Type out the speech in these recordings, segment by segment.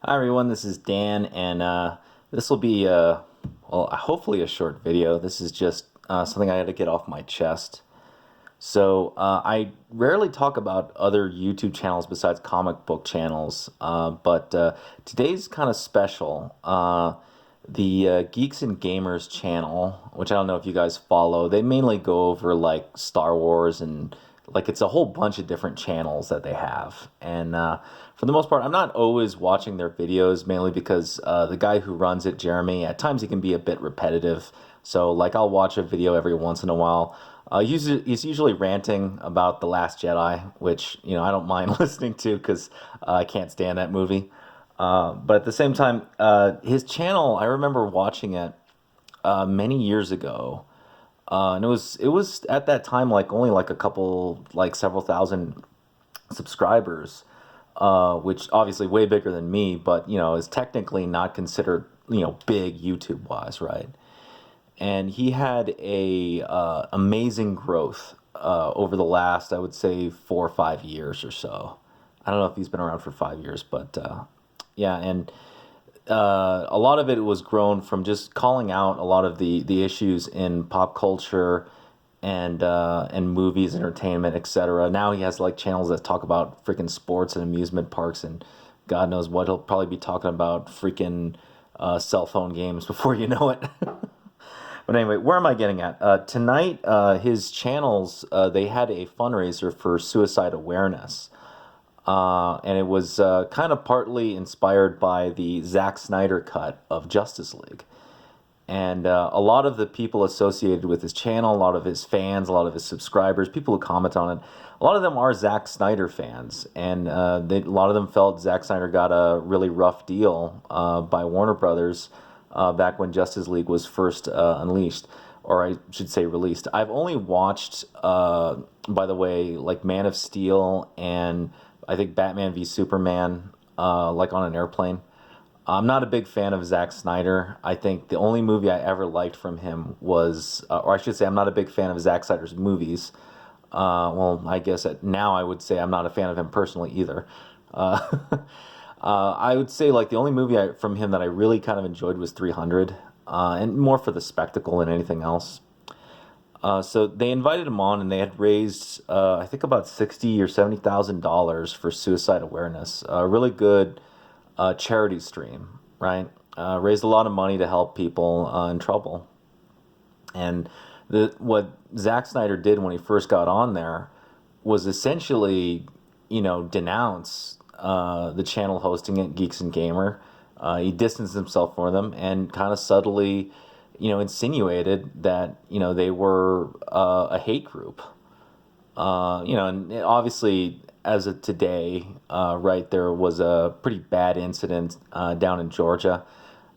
Hi everyone, this is Dan, and this will be, hopefully a short video. This is just something I had to get off my chest. I rarely talk about other YouTube channels besides comic book channels, but today's kind of special. The Geeks and Gamers channel, which I don't know if you guys follow, they mainly go over like Star Wars and like it's a whole bunch of different channels that they have. And for the most part, I'm not always watching their videos, mainly because the guy who runs it, Jeremy, at times he can be a bit repetitive. So like I'll watch a video every once in a while. He's usually ranting about The Last Jedi, which I don't mind listening to because I can't stand that movie. But at the same time, his channel, I remember watching it many years ago, and it was at that time like only like a couple, like several thousand subscribers, which obviously way bigger than me, but is technically not considered big YouTube wise, right? And he had a amazing growth over the last, I would say, 4 or 5 years or so. I don't know if he's been around for 5 years, but yeah, and a lot of it was grown from just calling out a lot of the issues in pop culture and movies, entertainment, etc. Now he has like channels that talk about freaking sports and amusement parks and God knows what. He'll probably be talking about freaking cell phone games before you know it. But anyway, where am I getting at? Tonight, his channels, they had a fundraiser for suicide awareness. And it was kind of partly inspired by the Zach Snyder cut of Justice League. And a lot of the people associated with his channel, a lot of his fans, a lot of his subscribers, people who comment on it, a lot of them are Zack Snyder fans. And a lot of them felt Zack Snyder got a really rough deal by Warner Brothers back when Justice League was first unleashed, or I should say released. I've only watched, by the way, like Man of Steel and I think Batman v Superman, like on an airplane. I'm not a big fan of Zack Snyder. I think the only movie I ever liked from him was, or I should say, I'm not a big fan of Zack Snyder's movies. Well, I guess now I would say I'm not a fan of him personally either. Uh, I would say like the only movie from him that I really kind of enjoyed was 300, and more for the spectacle than anything else. So they invited him on, and they had raised, I think, about $60,000 or $70,000 for suicide awareness. A really good charity stream, right? Raised a lot of money to help people in trouble. And what Zack Snyder did when he first got on there was essentially, denounce the channel hosting it, Geeks and Gamer. He distanced himself from them and kind of subtly, insinuated that they were a hate group. And obviously, as of today, right, there was a pretty bad incident down in Georgia.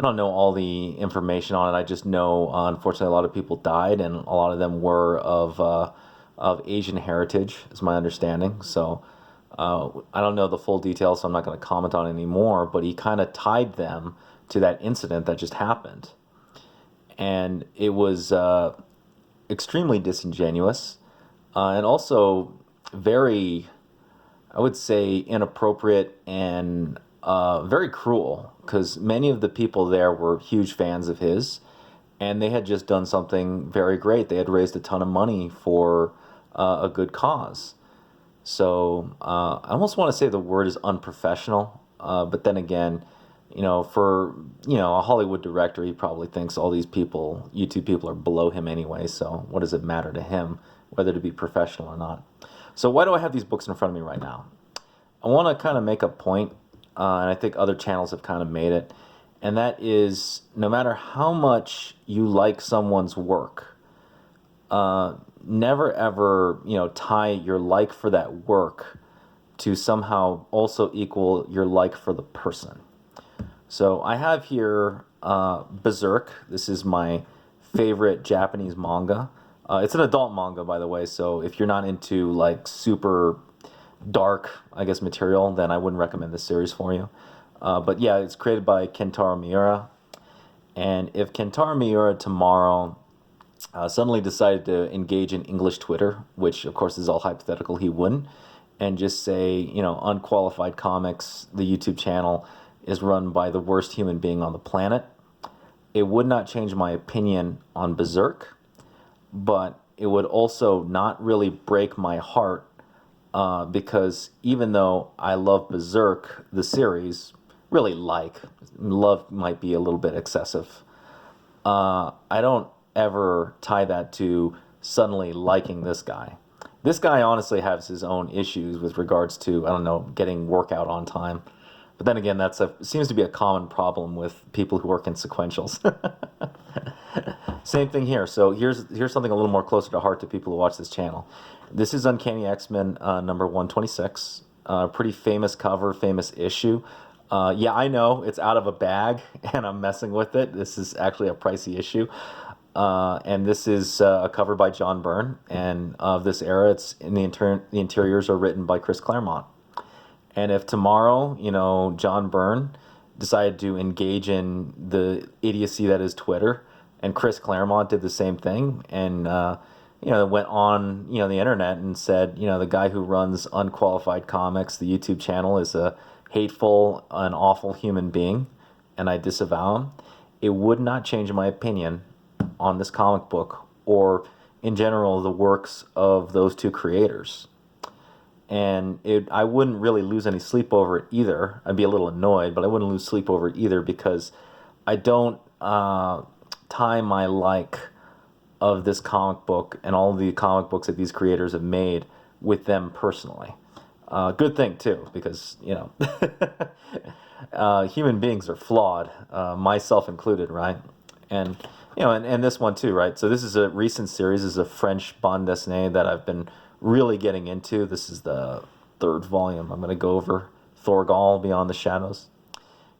I don't know all the information on it. I just know, unfortunately, a lot of people died, and a lot of them were of Asian heritage, is my understanding. So I don't know the full details, so I'm not going to comment on it anymore. But he kind of tied them to that incident that just happened, and it was extremely disingenuous and also very, I would say, inappropriate and very cruel because many of the people there were huge fans of his and they had just done something very great. They had raised a ton of money for a good cause. So I almost want to say the word is unprofessional, but then again, for a Hollywood director, he probably thinks all these people, YouTube people, are below him anyway. So what does it matter to him whether to be professional or not? So why do I have these books in front of me right now? I want to kind of make a point, and I think other channels have kind of made it, and that is no matter how much you like someone's work, never ever tie your like for that work to somehow also equal your like for the person. So I have here Berserk. This is my favorite Japanese manga. It's an adult manga, by the way, so if you're not into like super dark, I guess, material, then I wouldn't recommend this series for you. But yeah, it's created by Kentaro Miura. And if Kentaro Miura tomorrow suddenly decided to engage in English Twitter, which of course is all hypothetical, he wouldn't, and just say, Unqualified Comics, the YouTube channel, is run by the worst human being on the planet. It would not change my opinion on Berserk, but it would also not really break my heart because even though I love Berserk, the series, really love might be a little bit excessive. I don't ever tie that to suddenly liking this guy. This guy honestly has his own issues with regards to, I don't know, getting workout on time. But then again, seems to be a common problem with people who work in sequentials. Same thing here. So here's something a little more closer to heart to people who watch this channel. This is Uncanny X-Men number 126. Pretty famous cover, famous issue. Yeah, I know it's out of a bag, and I'm messing with it. This is actually a pricey issue. And this is a cover by John Byrne, and of this era, it's in the interiors are written by Chris Claremont. And if tomorrow, John Byrne decided to engage in the idiocy that is Twitter, and Chris Claremont did the same thing, and went on the internet and said, the guy who runs Unqualified Comics, the YouTube channel, is a hateful and awful human being, and I disavow him, it would not change my opinion on this comic book or in general the works of those two creators. And I wouldn't really lose any sleep over it either. I'd be a little annoyed, but I wouldn't lose sleep over it either because I don't tie my like of this comic book and all the comic books that these creators have made with them personally. Good thing too, because human beings are flawed, myself included, right? And and this one too, right? So this is a recent series. This is a French bande dessinée that I've been really getting into. This is the third volume. I'm going to go over Thorgal Beyond the Shadows.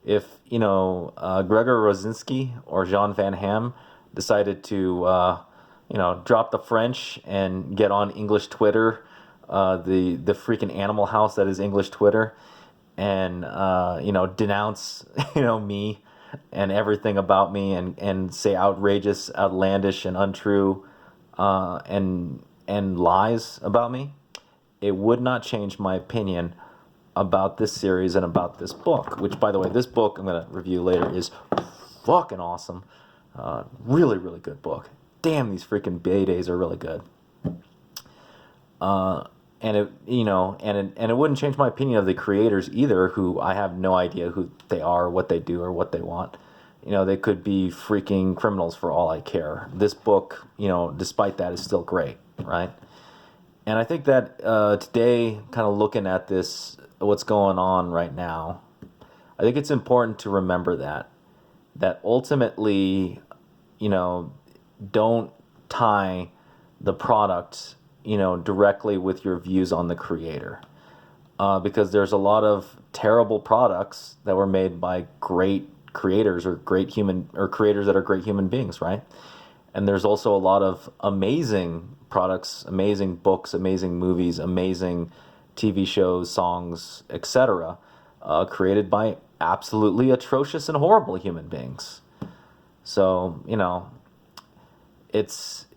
If Gregor Rosinski or Jean Van Ham decided to drop the French and get on English Twitter, the freaking animal house that is English Twitter, and denounce me and everything about me, and say outrageous, outlandish, and untrue and lies about me, it would not change my opinion about this series and about this book, which, by the way, this book I'm going to review later is fucking awesome. Really, really good book. Damn, these freaking Baydays are really good. And it wouldn't change my opinion of the creators either, who I have no idea who they are, what they do, or what they want. They could be freaking criminals for all I care. This book, despite that, is still great, right? And I think that today, kind of looking at this, what's going on right now, I think it's important to remember that ultimately, don't tie the product, directly with your views on the creator. Because there's a lot of terrible products that were made by great creators or creators that are great human beings, right? And there's also a lot of amazing products, amazing books, amazing movies, amazing TV shows, songs, etc., created by absolutely atrocious and horrible human beings. So,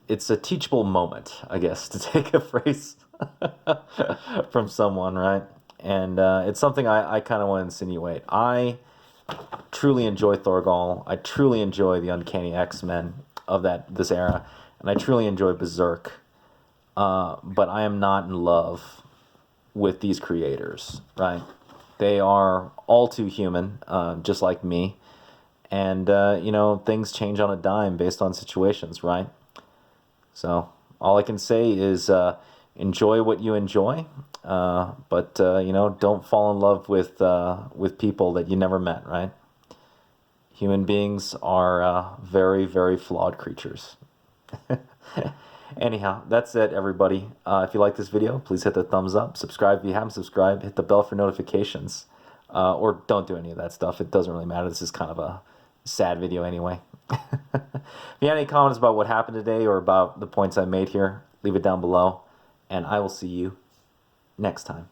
it's a teachable moment, I guess, to take a phrase from someone, right? And it's something I kind of want to insinuate. I truly enjoy Thorgal. I truly enjoy the Uncanny X-Men of this era, and I truly enjoy Berserk. But I am not in love with these creators, right? They are all too human, just like me. And, things change on a dime based on situations, right? So all I can say is enjoy what you enjoy, but don't fall in love with people that you never met, right? Human beings are very, very flawed creatures. Anyhow, that's it, everybody. If you like this video, please hit the thumbs up. Subscribe if you haven't subscribed. Hit the bell for notifications. Or don't do any of that stuff. It doesn't really matter. This is kind of a sad video anyway. If you have any comments about what happened today or about the points I made here, leave it down below. And I will see you next time.